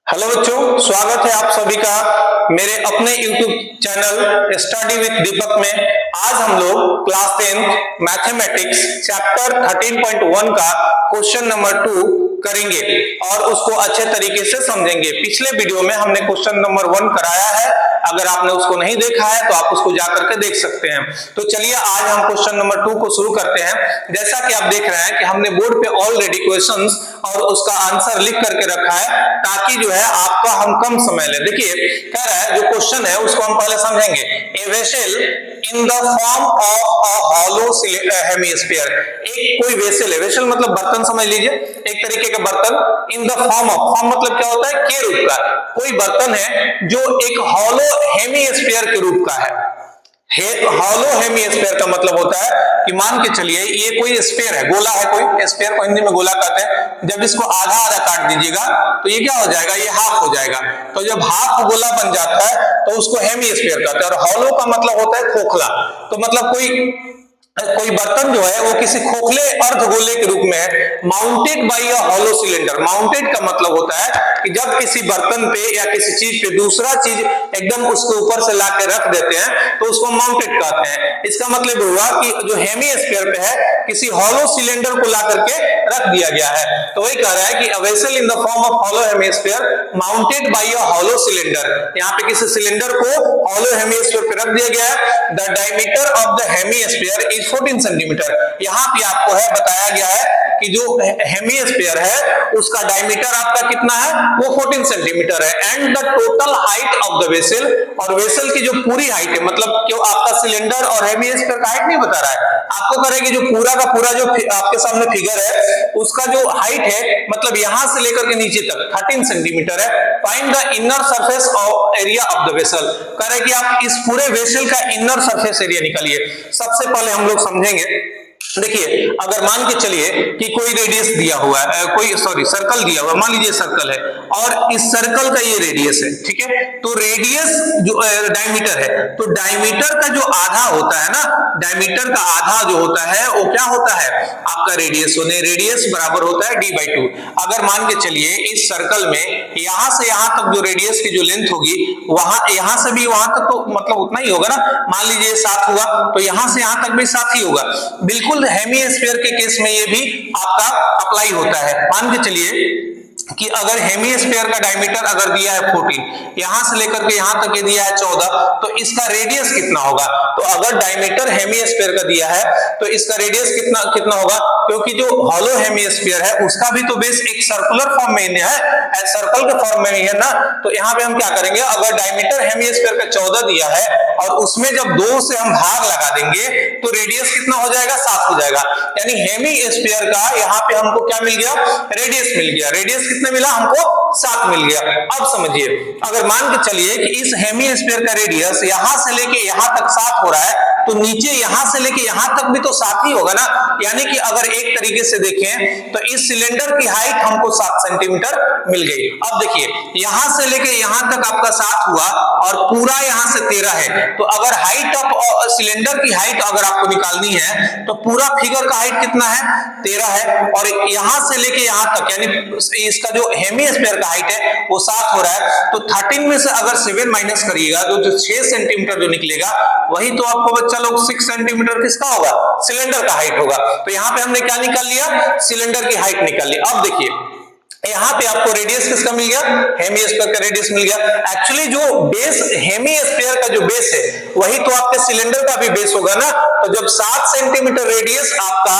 Hello बच्चों, स्वागत है आप सभी का मेरे अपने YouTube चैनल स्टडी विद दीपक में। आज हम लोग क्लास 10 मैथमेटिक्स चैप्टर 13.1 का क्वेश्चन नंबर 2 करेंगे और उसको अच्छे तरीके से समझेंगे। पिछले वीडियो में हमने क्वेश्चन नंबर 1 कराया है, अगर आपने उसको नहीं देखा है तो आप उसको जाकर के देख सकते हैं। तो चलिए आज हम क्वेश्चन नंबर 2 को शुरू करते हैं। जैसा कि आप देख रहे हैं कि हमने बोर्ड पे ऑलरेडी क्वेश्चंस और उसका आंसर लिख करके रखा है ताकि जो है आपका हम कम समय ले। देखिए कह रहा है, जो क्वेश्चन है उसको हम पहले समझेंगे। A vessel in the form of a hollow hemisphere, एक कोई वेसल है, वेसल मतलब बर्तन समझ लीजिए, एक तरीके का बर्तन। इन द फॉर्म ऑफ, फॉर्म मतलब क्या होता है, के रूप का। कोई बर्तन है जो एक हॉलो हेमिस्फीयर के रूप का है। हॉलो हेमिस्फीयर का मतलब होता है कि मान के चलिए ये कोई स्फीयर है, गोला है, कोई स्फीयर को हिंदी में गोला कहते हैं। जब इसको आधा आधा काट दीजिएगा तो ये क्या हो जाएगा, ये हाफ हो जाएगा। तो जब हाफ गोला बन जाता है तो उसको हेमिस्फीयर कहते हैं। और हॉलो का मतलब होता है खोखला। तो मतलब कोई बर्तन जो है वो किसी खोखले अर्धगोले के रूप में है, mounted by a hollow cylinder. Mounted का मतलब होता है कि जब किसी बर्तन पे या किसी चीज पे दूसरा चीज एकदम उसके ऊपर से लाके रख देते हैं तो उसको माउंटेड कहते हैं। इसका मतलब हुआ कि जो हेमिस्फीयर पे है किसी हॉलो सिलेंडर को ला करके रख दिया गया है। तो वही कह रहा है कि a vessel in the form of hollow hemisphere mounted by a hollow cylinder. यहाँ पे किसी सिलेंडर को हॉलो हेमिस्फीयर पे रख दिया गया है। The diameter of the hemisphere is 14 centimetre. यहाँ पे आपको है बताया गया है कि जो हेमिस्फीयर है उसका डायमीटर आपका कितना है, वो 14 सेंटीमीटर है। And the total height of the vessel, और वेसल की जो पूरी हाइट है, मतलब क्यों आपका सिलेंडर और हेमिस्फीयर का हाइट नहीं बता रहा है, आपको कह रहा है कि जो पूरा का पूरा जो आपके सामने फिगर है उसका जो हाइट है, मतलब यहां से लेकर के नीचे तक 13 सेंटीमीटर है। Find the inner surface of area of the vessel, कह रहा है कि आप इस पूरे वेसल का इनर सरफेस एरिया निकालिए। सबसे पहले हम लोग समझेंगे। देखिए अगर मान के चलिए कि कोई रेडियस दिया हुआ है, सर्कल दिया हुआ, मान लीजिए सर्कल है और इस सर्कल का ये रेडियस है, ठीक है। तो रेडियस जो डायमीटर है, तो डायमीटर का जो आधा होता है ना, डायमीटर का आधा जो होता है वो क्या होता है, आपका रेडियस होने, रेडियस बराबर होता है d/2। अगर मान के चलिए इस सर्कल में यहां से यहां तक जो रेडियस की जो लेंथ होगी, वहां यहां से भी वहां तक तो मतलब उतना ही होगा ना। मान लीजिए 7 हुआ तो यहां से यहां तक भी 7 ही होगा। बिल्कुल हेमिस्फीयर के केस में ये भी आपका अप्लाई होता है। मान के चलिए कि अगर हेमिस्फीयर का डायमीटर अगर दिया है 14, यहां से लेकर के यहां तक ये दिया है 14, तो इसका रेडियस कितना होगा। तो अगर डायमीटर हेमिस्फीयर का दिया है तो इसका रेडियस कितना कितना होगा, क्योंकि जो हॉलो हेमिस्फीयर है उसका भी तो बेस एक सर्कुलर फॉर्म में है, सर्कल के फॉर्म में ही है ना। तो यहाँ पे हम क्या करेंगे, अगर डायमीटर हेमिस्फीयर का 14 दिया है और उसमें जब 2 से हम भाग लगा देंगे तो रेडियस कितना हो जाएगा, 7 हो जाएगा। यानी हेमिस्फीयर का यहाँ पे हमको क्या मिल गया, रेडियस मिल गया। रेडियस कितने मिला हमको, 7 मिल गया। अब समझिए, अगर मान के चलिए कि इस हेमिस्फीयर का रेडियस यहां से लेके यहां तक 7 हो रहा है, तो नीचे यहां से लेके यहां तक भी तो 7 ही होगा ना। यानी कि अगर एक तरीके से देखें तो इस सिलेंडर की हाइट हमको 7 सेंटीमीटर मिल गई। अब देखिए यहां से लेके यहां तक आपका 7 हुआ और पूरा यहां से 13 है। तो अगर हाइट ऑफ सिलेंडर की हाइट अगर आपको निकालनी है तो पूरा फिगर का हाइट कितना है, 13 है। और यहां से लेके यहां तक यानी इसका जो हेमिस्फीयर का हाइट है वो 7 हो रहा है। तो 13 में से अगर 7 माइनस करिएगा तो जो 6 सेंटीमीटर जो निकलेगा वही तो आपको बच्चा लोग 6 सेंटीमीटर किसका होगा, सिलेंडर का हाइट होगा। तो यहां पे हमने क्या निकाल लिया, सिलेंडर की हाइट निकाल ली। अब देखिए यहां पे आपको रेडियस किसका मिल गया, हेमिस्फीयर का रेडियस मिल गया। एक्चुअली जो बेस हेमिस्फीयर का जो बेस है वही तो आपके सिलेंडर का भी बेस होगा ना। तो जब 7 सेंटीमीटर रेडियस आपका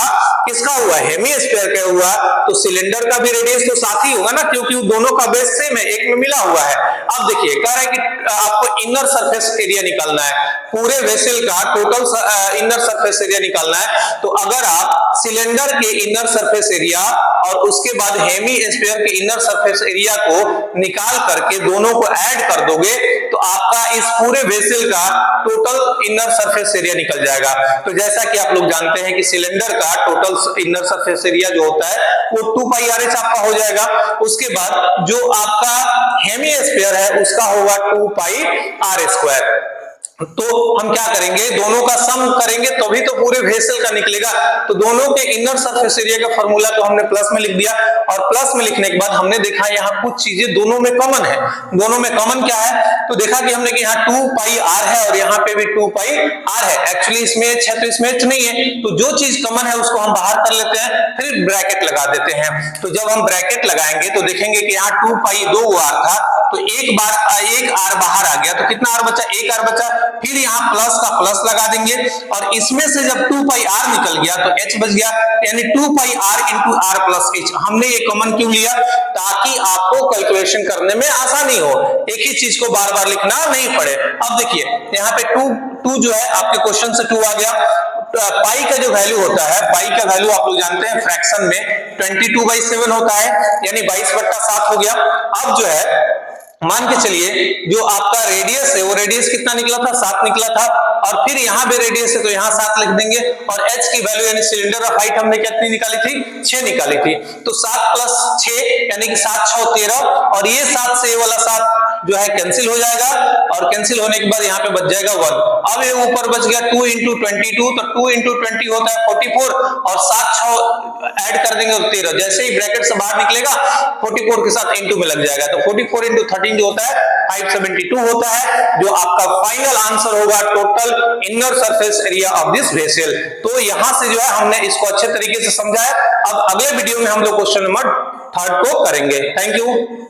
किसका हुआ, हेमिस्फीयर का हुआ, तो सिलेंडर का भी रेडियस तो 7 ही होगा ना, क्योंकि दोनों का बेस सेम है, एक में मिला हुआ है। अब देखिए कह रहा है कि आपको इनर सरफेस एरिया निकालना है, पूरे वेसल का टोटल इनर सरफेस एरिया निकालना है। तो अगर आप सिलेंडर के इनर सरफेस एरिया और उसके बाद हेमिस्फीयर के इनर सरफेस एरिया को निकाल करके दोनों को ऐड कर दोगे तो आपका इस पूरे वेसल का टोटल इनर सरफेस एरिया निकल जाएगा। तो जैसा कि आप लोग जानते हैं कि सिलेंडर का टोटल इनर सरफेस एरिया जो होता है वो 2πr आपका हो जाएगा। उसके बाद जो आपका हेमिस्फीयर है उसका होगा 2πr²। तो हम क्या करेंगे, दोनों का सम करेंगे तभी तो पूरे वेसल का निकलेगा। तो दोनों के इनर सरफेस एरिया का फॉर्मूला तो हमने प्लस में लिख दिया, और प्लस में लिखने के बाद हमने देखा यहाँ कुछ चीजें दोनों में कॉमन है। दोनों में कॉमन क्या है, तो देखा कि हमने कि यहाँ 2 पाई आर है और यहाँ पे भी 2 पाई आर है। एक्चुअली इसमें एच है तो इसमें एच नहीं है, तो जो चीज कॉमन है उसको हम बाहर कर लेते हैं, फिर ब्रैकेट लगा देते हैं। तो जब हम ब्रैकेट लगाएंगे तो देखेंगे कि यहाँ 2 पाई 2 आर था, तो एक आर बाहर आ गया, तो कितना आर बचा, एक आर बचा। फिर यहाँ प्लस का प्लस लगा देंगे, और इसमें से जब 2 पाई आर निकल गया तो एच बच गया, यानी 2 pi r into r plus h. हमने ये कॉमन क्यों लिया, ताकि आपको कैलकुलेशन करने में आसानी हो, एक ही चीज को बार बार लिखना नहीं पड़े। अब देखिए यहाँ पे 2 जो है आपके क्वेश्चन से 2 आ गया। पाई का जो वैल्यू होता है, पाई का वैल्यू आप लोग जानते हैं फ्रैक्शन में 22/7 होता है, यानी 22/7 हो गया। अब जो है मान के चलिए जो आपका रेडियस है वो रेडियस कितना निकला था, 7 निकला था, और फिर यहां भी रेडियस है तो यहां 7 लिख देंगे, और h की वैल्यू यानी सिलेंडर ऑफ हाइट हमने कितनी निकाली थी, 6 निकाली थी। तो 7 + 6 यानी कि 7 × 6 13, और ये 7 से ये वाला 7 जो है कैंसिल हो जाएगा, और कैंसिल होने के बाद यहाँ पे बच जाएगा 1। अब ये ऊपर बच गया 2 × 22, तो 2 × 20 होता है 44, और 7 6 ऐड कर देंगे तो 13। जैसे ही ब्रैकेट से बाहर निकलेगा 44 के साथ इंटू में लग जाएगा, तो 44 × 13 जो होता है 572 होता है, जो आपका फाइनल आंसर होगा total inner surface area of this vessel. तो यहां से जो है हमने इसको अच्छे तरीके से समझा है। अब अगले वीडियो में हम लोग क्वेश्चन नंबर 3 को करेंगे। Thank you.